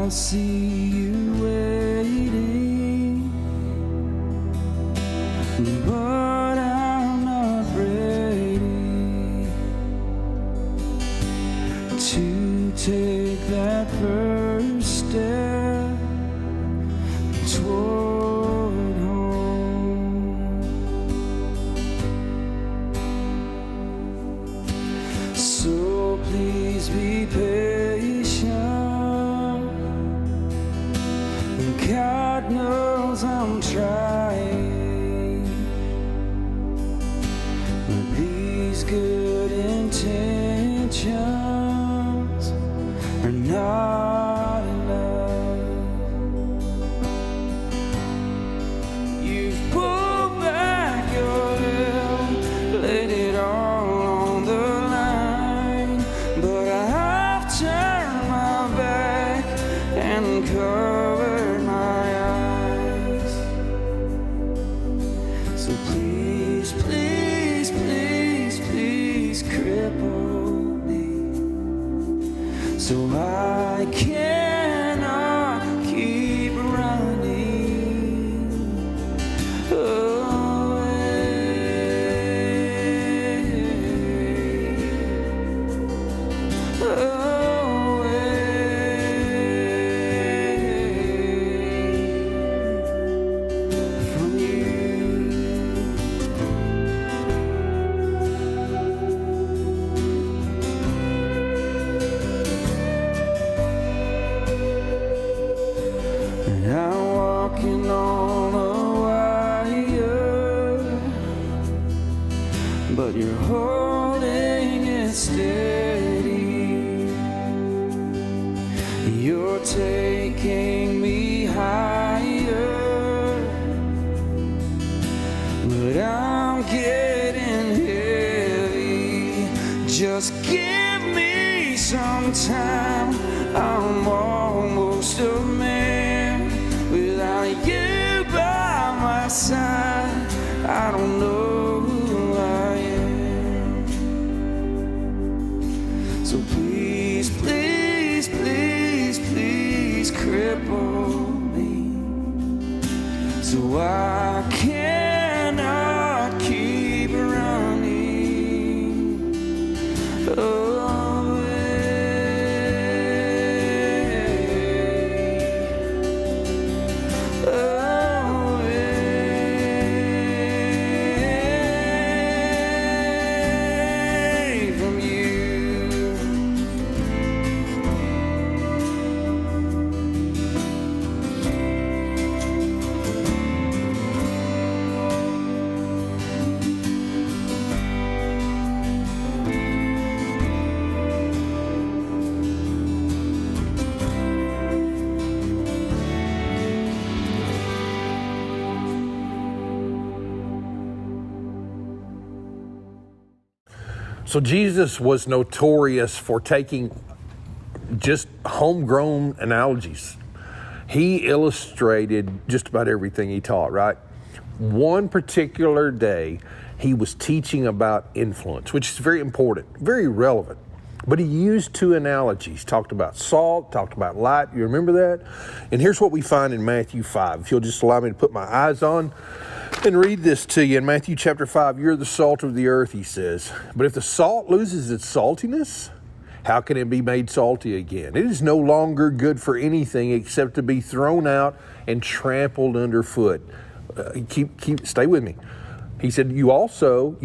I see you waiting, but I'm not ready to take that first step toward home. So please be patient. God knows I'm trying, but these good intentions are not enough. You've pulled back your veil, laid it all on the line, but I've turned my back and covered my eyes. So please, please, please, please cripple me, so I cannot keep running from you. I'm walking on a wire, but you're holding it steady. You're taking me higher, but I'm getting heavy. Just give me some time. I'm almost a man without you by my side. I don't know who I am. So please, please, please, please cripple me, so I cannot keep running away. From you. So Jesus was notorious for taking just homegrown analogies. He illustrated just about everything he taught, right? One particular day, he was teaching about influence, which is very important, very relevant. But he used two analogies, talked about salt, talked about light. You remember that? And here's what we find in Matthew 5. If you'll just allow me to put my eyes on and read this to you. In Matthew chapter 5, you're the salt of the earth, he says. But if the salt loses its saltiness, how can it be made salty again? It is no longer good for anything except to be thrown out and trampled underfoot. Stay with me. He said, you also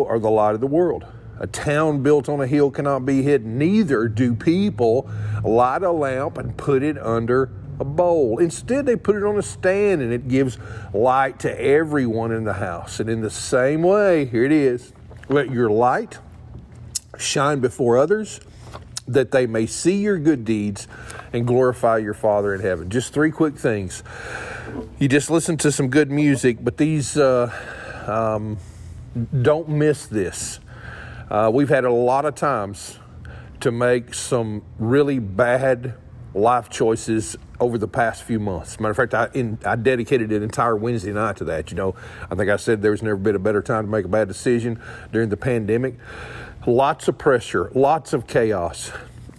are the light of the world. A town built on a hill cannot be hidden. Neither do people light a lamp and put it under a bowl. Instead, they put it on a stand, and it gives light to everyone in the house. And in the same way, here it is, let your light shine before others, that they may see your good deeds and glorify your Father in heaven. Just three quick things. You just listen to some good music, but these, don't miss this. We've had a lot of times to make some really bad life choices over the past few months. Matter of fact, I dedicated an entire Wednesday night to that. You know, I think I said there's never been a better time to make a bad decision during the pandemic. Lots of pressure, lots of chaos.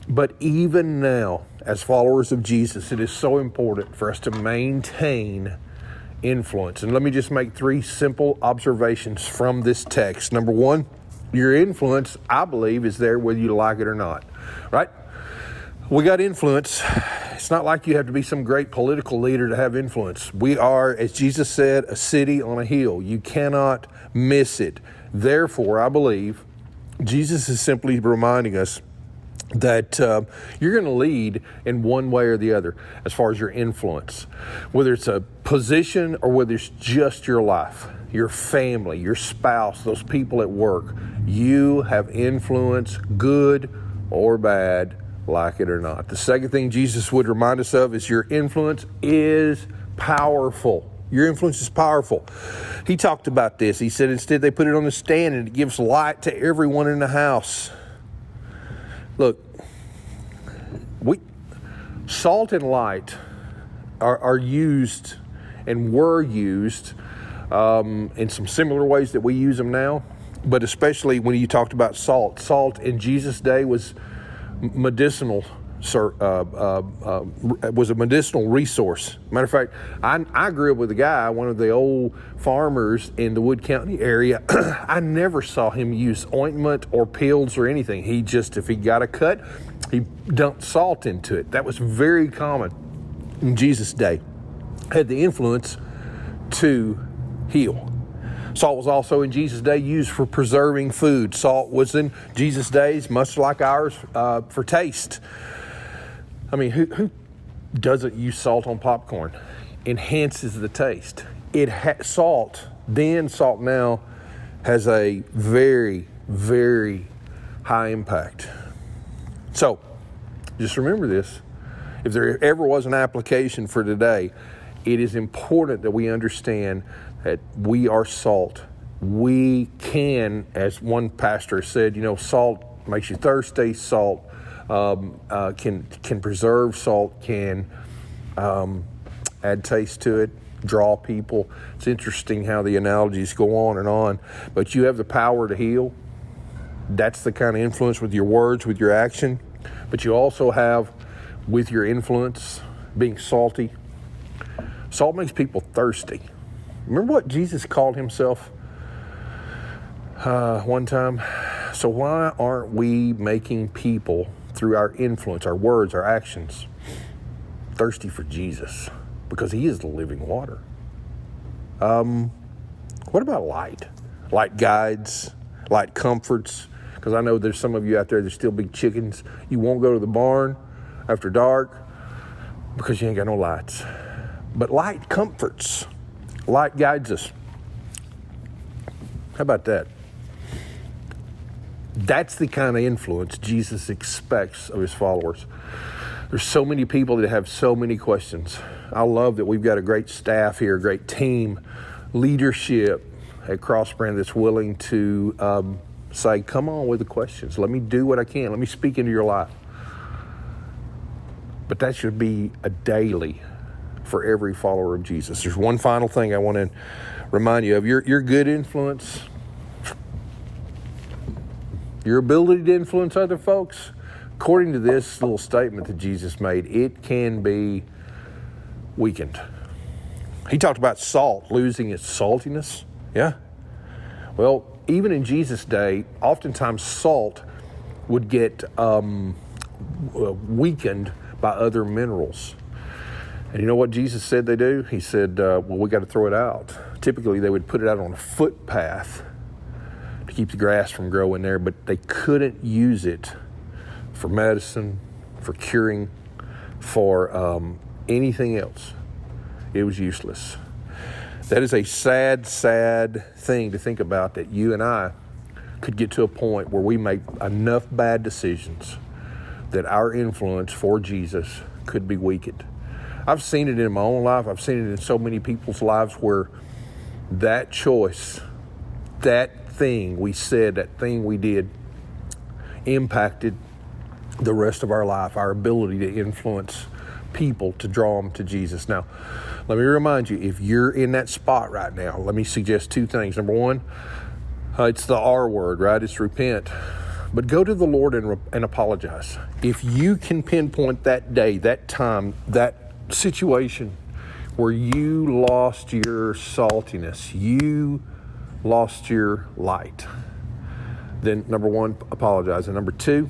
But even now, as followers of Jesus, it is so important for us to maintain influence. And let me just make 3 simple observations from this text. Number 1, your influence, I believe, is there whether you like it or not, right? We got influence. It's not like you have to be some great political leader to have influence. We are, as Jesus said, a city on a hill. You cannot miss it. Therefore, I believe Jesus is simply reminding us that you're going to lead in one way or the other as far as your influence, whether it's a position or whether it's just your life, your family, your spouse, those people at work. You have influence, good or bad, like it or not. The second thing Jesus would remind us of is your influence is powerful. Your influence is powerful. He talked about this. He said instead they put it on the stand and it gives light to everyone in the house. Look, salt and light are used and were used in some similar ways that we use them now, but especially when you talked about salt. Salt in Jesus' day was medicinal. Was a medicinal resource. Matter of fact, I grew up with a guy, one of the old farmers in the Wood County area. I never saw him use ointment or pills or anything. He just, if he got a cut, he dumped salt into it. That was very common in Jesus' day. Had the influence to heal. Salt was also in Jesus' day used for preserving food. Salt was in Jesus' days, much like ours, for taste. I mean, who doesn't use salt on popcorn? Enhances the taste. Salt now has a very, very high impact. So, just remember this. If there ever was an application for today, it is important that we understand that we are salt. We can, as one pastor said, salt makes you thirsty. Salt can preserve. Salt can add taste to it, draw people. It's interesting how the analogies go on and on. But you have the power to heal. That's the kind of influence with your words, with your action. But you also have, with your influence, being salty. Salt makes people thirsty. Remember what Jesus called himself one time? So why aren't we making people, through our influence, our words, our actions, thirsty for Jesus? Because he is the living water. What about light? Light guides, light comforts. Because I know there's some of you out there that still big chickens. You won't go to the barn after dark because you ain't got no lights. But light comforts. Light guides us. How about that? That's the kind of influence Jesus expects of his followers. There's so many people that have so many questions. I love that we've got a great staff here, a great team, leadership at Crossbrand that's willing to say, come on with the questions. Let me do what I can. Let me speak into your life. But that should be a daily for every follower of Jesus. There's one final thing I want to remind you of. Your good influence, your ability to influence other folks, according to this little statement that Jesus made, it can be weakened. He talked about salt losing its saltiness. Yeah. Well, even in Jesus' day, oftentimes salt would get weakened by other minerals. And you know what Jesus said they do? He said, we got to throw it out. Typically, they would put it out on a footpath to keep the grass from growing there, but they couldn't use it for medicine, for curing, for anything else. It was useless. That is a sad, sad thing to think about, that you and I could get to a point where we make enough bad decisions that our influence for Jesus could be weakened. I've seen it in my own life. I've seen it in so many people's lives where that choice, that thing we said, that thing we did, impacted the rest of our life, our ability to influence people, to draw them to Jesus. Now, let me remind you, if you're in that spot right now, let me suggest 2 things. Number 1, it's the R word, right? It's repent. But go to the Lord and apologize. If you can pinpoint that day, that time, that situation where you lost your saltiness, you lost your light, then number one, apologize. And number two,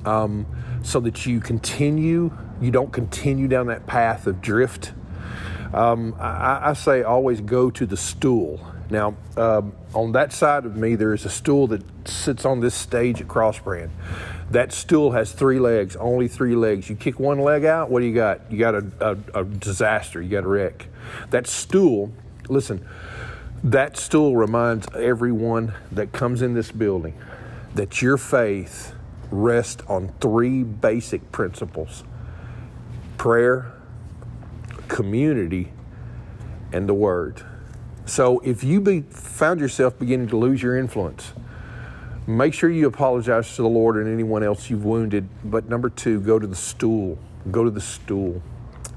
so that you don't continue down that path of drift, I say always go to the stool. Now, on that side of me, there is a stool that sits on this stage at Crossbrand. That stool has 3 legs, only 3 legs. You kick one leg out, what do you got? You got a disaster, you got a wreck. That stool, listen, that stool reminds everyone that comes in this building that your faith rests on 3 basic principles: prayer, community, and the Word. So if you found yourself beginning to lose your influence, make sure you apologize to the Lord and anyone else you've wounded. But number 2, go to the stool. Go to the stool.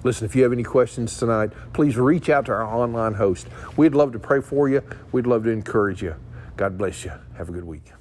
Listen, if you have any questions tonight, please reach out to our online host. We'd love to pray for you. We'd love to encourage you. God bless you. Have a good week.